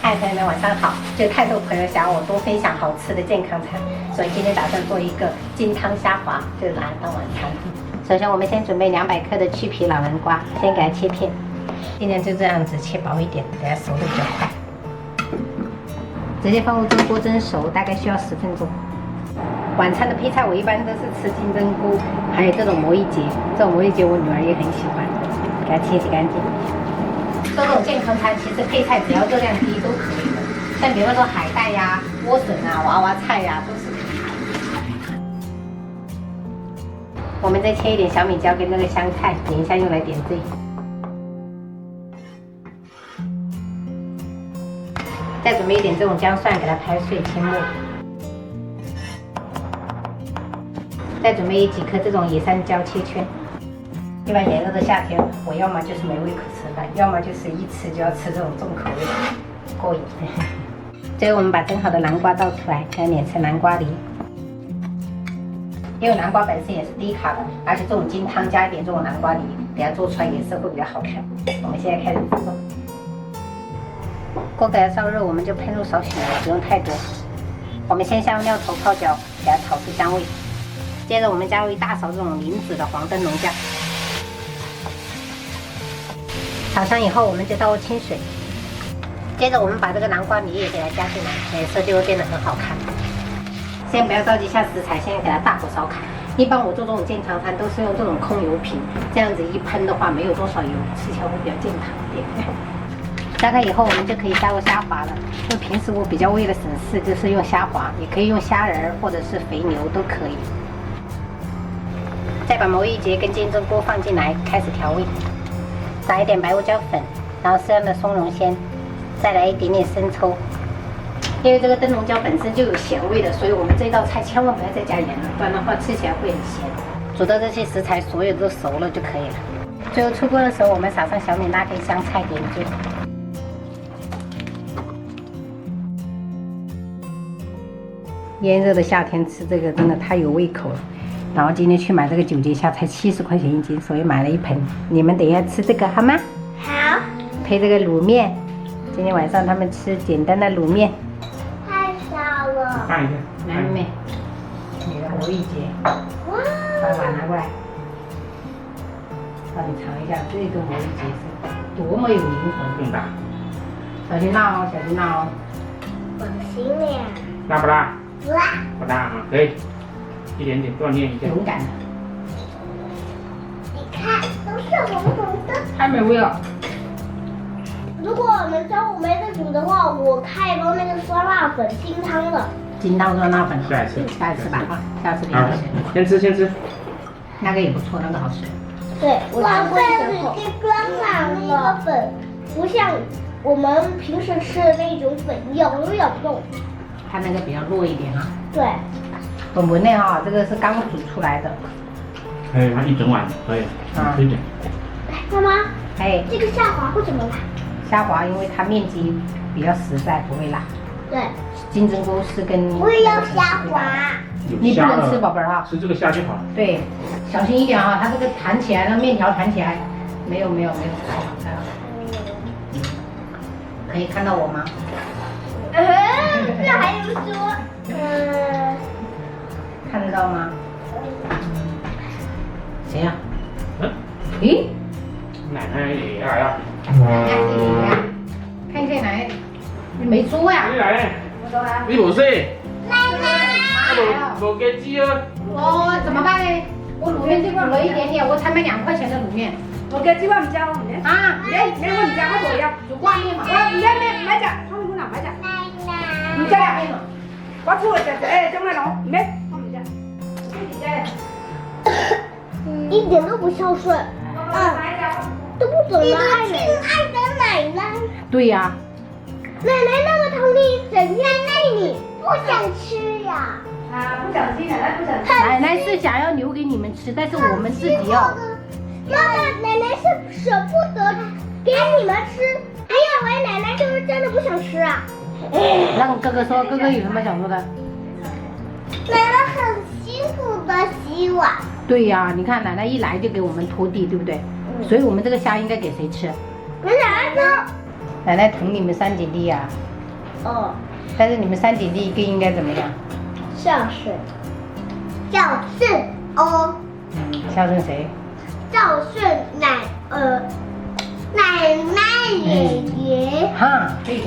嗨，朋友们晚上好！就太多朋友想要我多分享好吃的健康餐，所以今天打算做一个金汤虾滑，就拿来当晚餐。首先我们先准备200克的去皮老南瓜，先给它切片，尽量就这样子切薄一点，等它熟的比较快。直接放入蒸锅蒸熟，大概需要10分钟。晚餐的配菜我一般都是吃金针菇，还有这种魔芋结，这种魔芋结我女儿也很喜欢，给它切洗干净。做这种健康餐，其实配菜只要热量低都可以的，像比方说海带呀、莴笋啊、娃娃菜呀，都是可以的。我们再切一点小米椒跟那个香菜，点一下用来点缀。再准备一点这种姜蒜，给它拍碎切末。再准备几颗这种野山椒切圈。一般炎热的夏天，我要么就是没胃口吃饭，要么就是一吃就要吃这种重口味，过瘾。最后我们把蒸好的南瓜倒出来，给它碾成南瓜泥。因为南瓜本身也是低卡的，而且这种金汤加一点这种南瓜泥，给它做出来颜色会比较好看。我们现在开始制作。锅给它烧热，我们就喷入少许油，不用太多。我们先下入料头泡椒，给它炒出香味。接着我们加入1大勺这种零脂的黄灯笼酱。炒香以后，我们就倒入清水。接着我们把这个南瓜泥也给它加进来，颜色就会变得很好看。先不要着急下食材，先给它大火烧开。一般我做这种健康餐都是用这种空油瓶，这样子一喷的话没有多少油，吃起来会比较健康一点。炸开以后，我们就可以加入虾滑了。就平时我比较为了省事，就是用虾滑，也可以用虾仁或者是肥牛都可以。再把魔芋结跟金针菇放进来，开始调味。撒一点白胡椒粉，然后适量的松茸鲜，再来一点点生抽。因为这个灯笼椒本身就有咸味的，所以我们这道菜千万不要再加盐了，不然的话吃起来会很咸。煮到这些食材所有都熟了就可以了。最后出锅的时候，我们撒上小米辣跟香菜点缀。炎热的夏天吃这个真的太有胃口了。然后今天去买这个9节虾才70块钱1斤，所以买了1盆。你们等一下吃这个好吗？好。配这个卤面，今天晚上他们吃简单的卤面。太少了。看一下。来，妹妹，你的魔芋结。哇。把碗拿过来，让你尝一下这个魔芋结是多么有灵魂。更大。小心辣哦，小心辣哦。放心了。辣不辣？不辣。不辣啊，可以。一点点锻炼一下。勇敢的。你看，都是红红的。太美味了。如果我们中午没得煮的话，我开一包那个酸辣粉金汤的。金汤酸辣粉。下一次。下一次吧，啊，下次给好，你吃。先吃。那个也不错，那个好吃。对，我这是酸辣那个粉，不像我们平时吃的那种粉，咬都咬不动。它那个比较弱一点啊。对。本文内哈，这个是刚煮出来的。可以，它一整碗可以，可以点。妈妈，哎，这个虾滑不怎么辣。虾滑因为它面积比较实在，不会辣。对。金针菇是跟。我也要虾滑。你不能吃，宝贝儿哈。吃这个虾就好了。对，小心一点啊，它这个弹起来，那面条弹起来，没有，还好。可以看到我吗？这还用说？看得到吗？谁呀？嗯？咦？奶奶也来呀？看一下奶奶，你没租呀？你来？你冇事？冇给鸡啊？哦，怎么办呢？我卤面就煮了一点点，我才买2块钱的卤面。我给几碗唔加，啊，你我唔加，我冇要。煮挂面嘛。我唔加咩？唔买只，我唔拿买只。唔加呀？我出去就中来攞，唔咩？我唔加。一点都不孝顺。都不怎么爱亲爱的奶奶。对呀。奶奶那个疼你，整天累你，不想吃呀。不想吃，奶奶不想吃。奶奶是想要留给你们吃，但是我们自己要。妈妈，奶奶是舍不得给你们吃，还以为奶奶就是真的不想吃啊。让哥哥说，哥哥有什么想说的？奶奶很辛苦的洗碗。对呀，你看奶奶一来就给我们拖地，对不对？所以我们这个虾应该给谁吃？给奶奶吃。奶奶疼你们3姐弟呀，哦，但是你们3姐弟一个应该怎么样？孝顺，孝顺哦，孝顺谁？孝顺奶奶爷爷。哈，可以的。